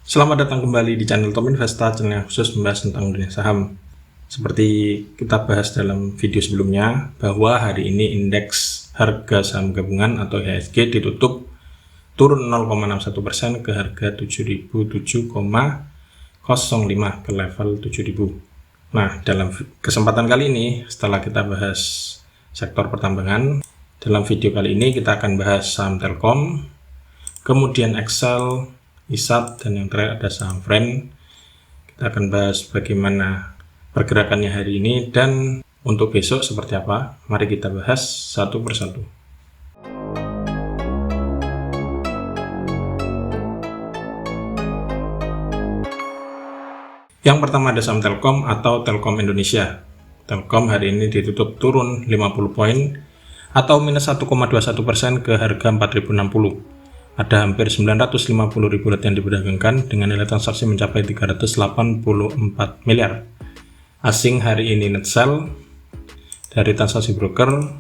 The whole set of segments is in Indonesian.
Selamat datang kembali di channel Tom Investa, channel yang khusus membahas tentang dunia saham. Seperti kita bahas dalam video sebelumnya, bahwa hari ini indeks harga saham gabungan atau IHSG ditutup turun 0,61% ke harga 7.007,05 ke level 7.000. Nah, dalam kesempatan kali ini, setelah kita bahas sektor pertambangan, dalam video kali ini kita akan bahas saham Telkom, kemudian Excel, ISAT, dan yang terakhir ada saham Friend. Kita akan bahas bagaimana pergerakannya hari ini dan untuk besok seperti apa. Mari kita bahas satu persatu. Yang pertama ada saham Telkom atau Telkom Indonesia. Telkom hari ini ditutup turun 50 poin atau minus 1,21% ke harga 4.060. Ada hampir 950.000 lot yang diperdagangkan dengan nilai transaksi mencapai 384 miliar. Asing hari ini net sell dari transaksi broker.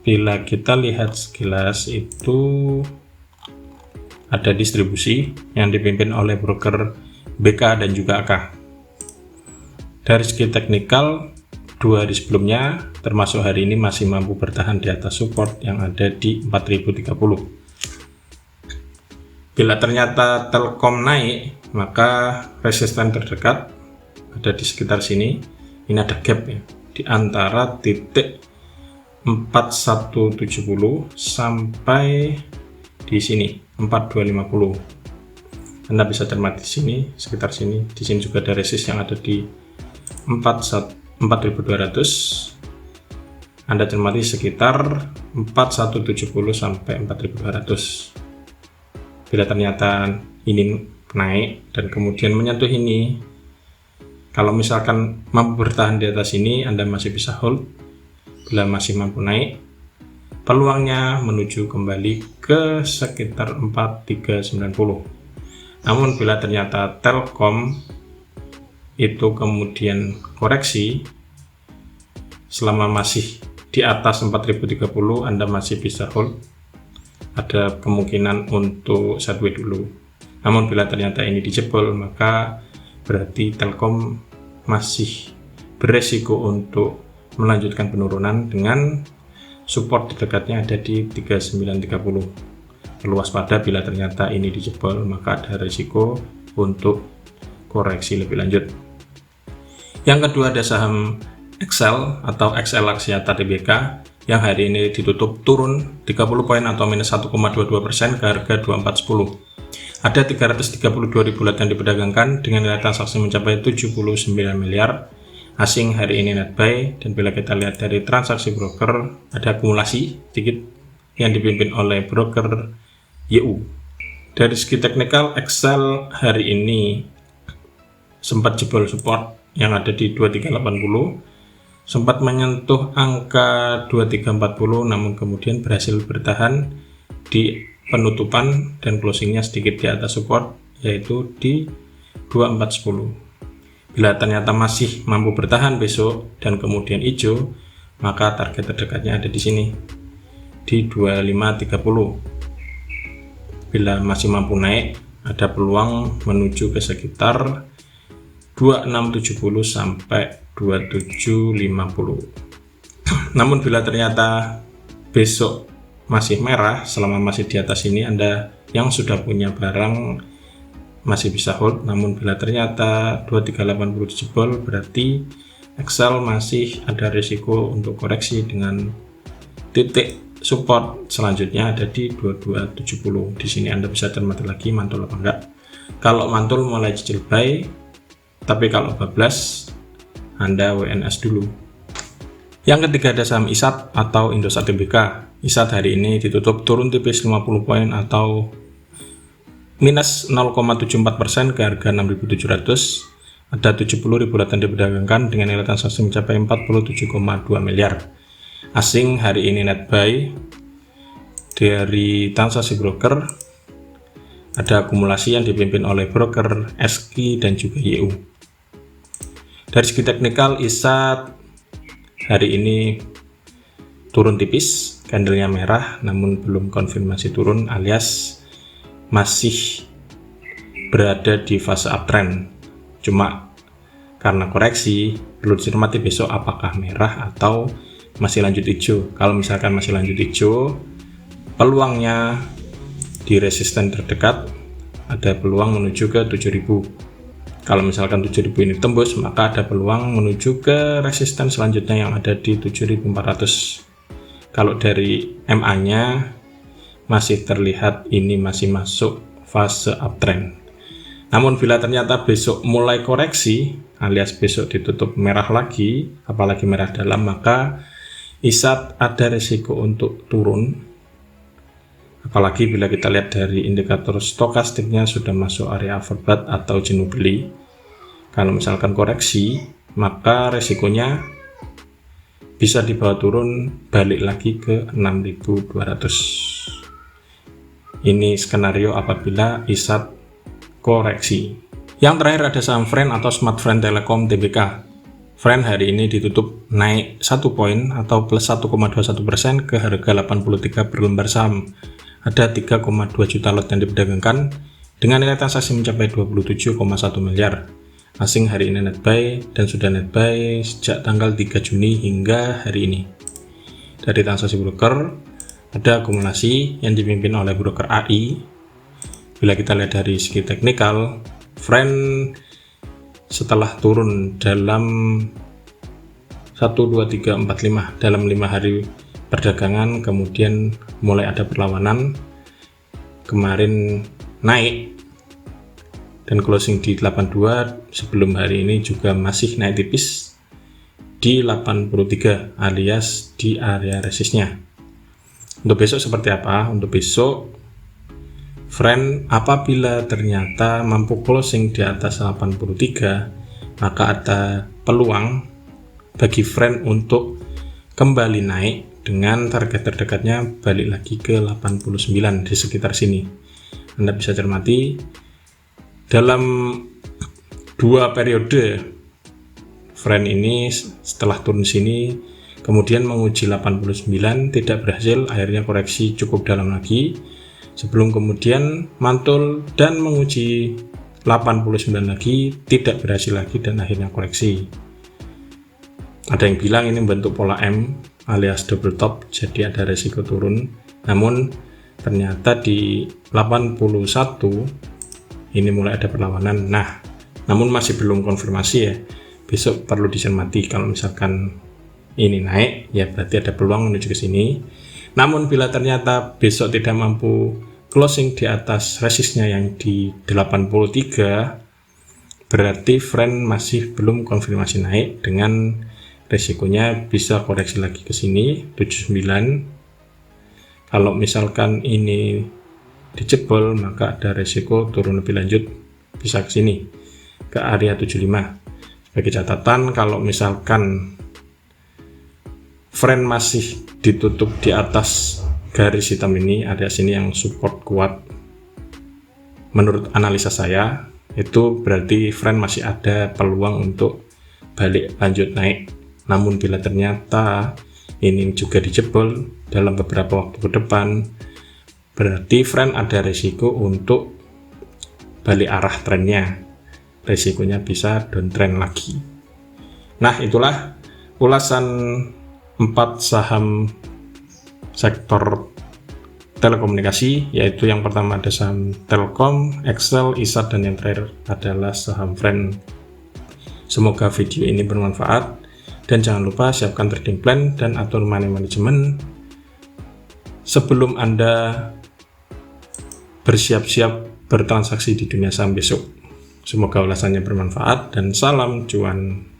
Bila kita lihat sekilas itu ada distribusi yang dipimpin oleh broker BK dan juga AK. Dari segi teknikal, 2 hari sebelumnya termasuk hari ini masih mampu bertahan di atas support yang ada di 4030. Bila ternyata Telkom naik, maka resisten terdekat ada di sekitar sini. Ini ada gap ya, di antara titik 4170 sampai di sini 4250. Anda bisa cermati di sini, sekitar sini. Di sini juga ada resist yang ada di 4200. Anda cermati sekitar 4170 sampai 4200. Bila ternyata ini naik dan kemudian menyentuh ini, kalau misalkan mampu bertahan di atas ini, Anda masih bisa hold. Bila masih mampu naik, peluangnya menuju kembali ke sekitar 4390. Namun bila ternyata Telkom itu kemudian koreksi selama masih di atas 4030, Anda masih bisa hold. Ada kemungkinan untuk sideways dulu. Namun bila ternyata ini dijebol, maka berarti Telkom masih beresiko untuk melanjutkan penurunan dengan support terdekatnya ada di 3930. Perlu waspada bila ternyata ini dijebol, maka ada risiko untuk koreksi lebih lanjut. Yang kedua ada saham Excel atau XL Axiata Tbk yang hari ini ditutup turun 30 poin atau minus 1,22% ke harga 2410. Ada 332.000 lot yang diperdagangkan dengan nilai transaksi mencapai 79 miliar. Asing hari ini net buy, dan bila kita lihat dari transaksi broker ada akumulasi sedikit yang dipimpin oleh broker YU. Dari segi teknikal, Excel hari ini sempat jebol support yang ada di 2380. Sempat menyentuh angka 2340, namun kemudian berhasil bertahan di penutupan dan closingnya sedikit di atas support, yaitu di 2410. Bila ternyata masih mampu bertahan besok dan kemudian hijau, maka target terdekatnya ada di sini di 2530. Bila masih mampu naik, ada peluang menuju ke sekitar 2670 sampai 2750. Namun bila ternyata besok masih merah selama masih di atas ini, Anda yang sudah punya barang masih bisa hold. Namun bila ternyata 2380 dijebol, berarti Excel masih ada risiko untuk koreksi dengan titik support selanjutnya ada di 2270. Di sini Anda bisa cermati lagi mantul apa enggak. Kalau mantul mulai cicil buy, tapi kalau bablas Anda WNS dulu. Yang ketiga ada saham ISAT atau Indosat Tbk. ISAT hari ini ditutup turun tipis 50 poin atau minus 0,74% ke harga 6.700. Ada 70.000 lot yang diperdagangkan dengan nilai transaksi mencapai 47,2 miliar. Asing hari ini net buy. Dari transaksi broker ada akumulasi yang dipimpin oleh broker SQ dan juga YU. Dari segi teknikal, ISAT hari ini turun tipis, candlenya merah namun belum konfirmasi turun alias masih berada di fase uptrend. Cuma karena koreksi, perlu dicermati besok apakah merah atau masih lanjut hijau. Kalau misalkan masih lanjut hijau, peluangnya di resisten terdekat ada peluang menuju ke 7000. Kalau misalkan 7000 ini tembus, maka ada peluang menuju ke resisten selanjutnya yang ada di 7400. Kalau dari MA-nya masih terlihat ini masih masuk fase uptrend. Namun bila ternyata besok mulai koreksi alias besok ditutup merah lagi, apalagi merah dalam, maka ISAT ada risiko untuk turun. Apalagi bila kita lihat dari indikator stokastiknya sudah masuk area overbought atau jenuh beli. Kalau misalkan koreksi, maka resikonya bisa dibawa turun balik lagi ke 6200. Ini skenario apabila ISAT koreksi. Yang terakhir ada saham Friend atau Smart Friend Telekom Tbk. Friend hari ini ditutup naik 1 poin atau plus 1,21% ke harga 83 per lembar saham. Ada 3,2 juta lot yang diperdagangkan dengan nilai transaksi mencapai 27,1 miliar. Asing hari ini net buy dan sudah net buy sejak tanggal 3 Juni hingga hari ini. Dari transaksi broker ada akumulasi yang dipimpin oleh broker AI. Bila kita lihat dari segi teknikal, Friend setelah turun dalam 1, 2, 3, 4, 5 dalam 5 hari perdagangan, kemudian mulai ada perlawanan, kemarin naik dan closing di 82, sebelum hari ini juga masih naik tipis di 83 alias di area resistnya. Untuk besok seperti apa? Untuk besok Friend apabila ternyata mampu closing di atas 83, maka ada peluang bagi Friend untuk kembali naik dengan target terdekatnya balik lagi ke 89 di sekitar sini. Anda bisa cermati dalam 2 periode Friend ini setelah turun sini kemudian menguji 89 tidak berhasil, akhirnya koreksi cukup dalam lagi sebelum kemudian mantul dan menguji 89 lagi, tidak berhasil lagi dan akhirnya koreksi. Ada yang bilang ini bentuk pola M alias double top, jadi ada resiko turun. Namun ternyata di 81 ini mulai ada perlawanan. Nah, namun masih belum konfirmasi ya. Besok perlu dicermati, kalau misalkan ini naik ya berarti ada peluang menuju ke sini. Namun bila ternyata besok tidak mampu closing di atas resistnya yang di 83, berarti Friend masih belum konfirmasi naik, dengan resikonya bisa koreksi lagi ke sini 79. Kalau misalkan ini dijebol, maka ada resiko turun lebih lanjut bisa ke sini ke area 75. Sebagai catatan, kalau misalkan Friend masih ditutup di atas garis hitam ini, area sini yang support kuat, menurut analisa saya itu berarti Friend masih ada peluang untuk balik lanjut naik. Namun bila ternyata ini juga dijebol dalam beberapa waktu ke depan, berarti Friend ada risiko untuk balik arah trennya, risikonya bisa downtrend lagi. Nah, itulah ulasan 4 saham sektor telekomunikasi, yaitu yang pertama ada saham Telkom, Excel, ISAT, dan yang terakhir adalah saham Friend. Semoga video ini bermanfaat. Dan jangan lupa siapkan trading plan dan atur money management sebelum Anda bersiap-siap bertransaksi di dunia saham besok. Semoga ulasannya bermanfaat dan salam cuan.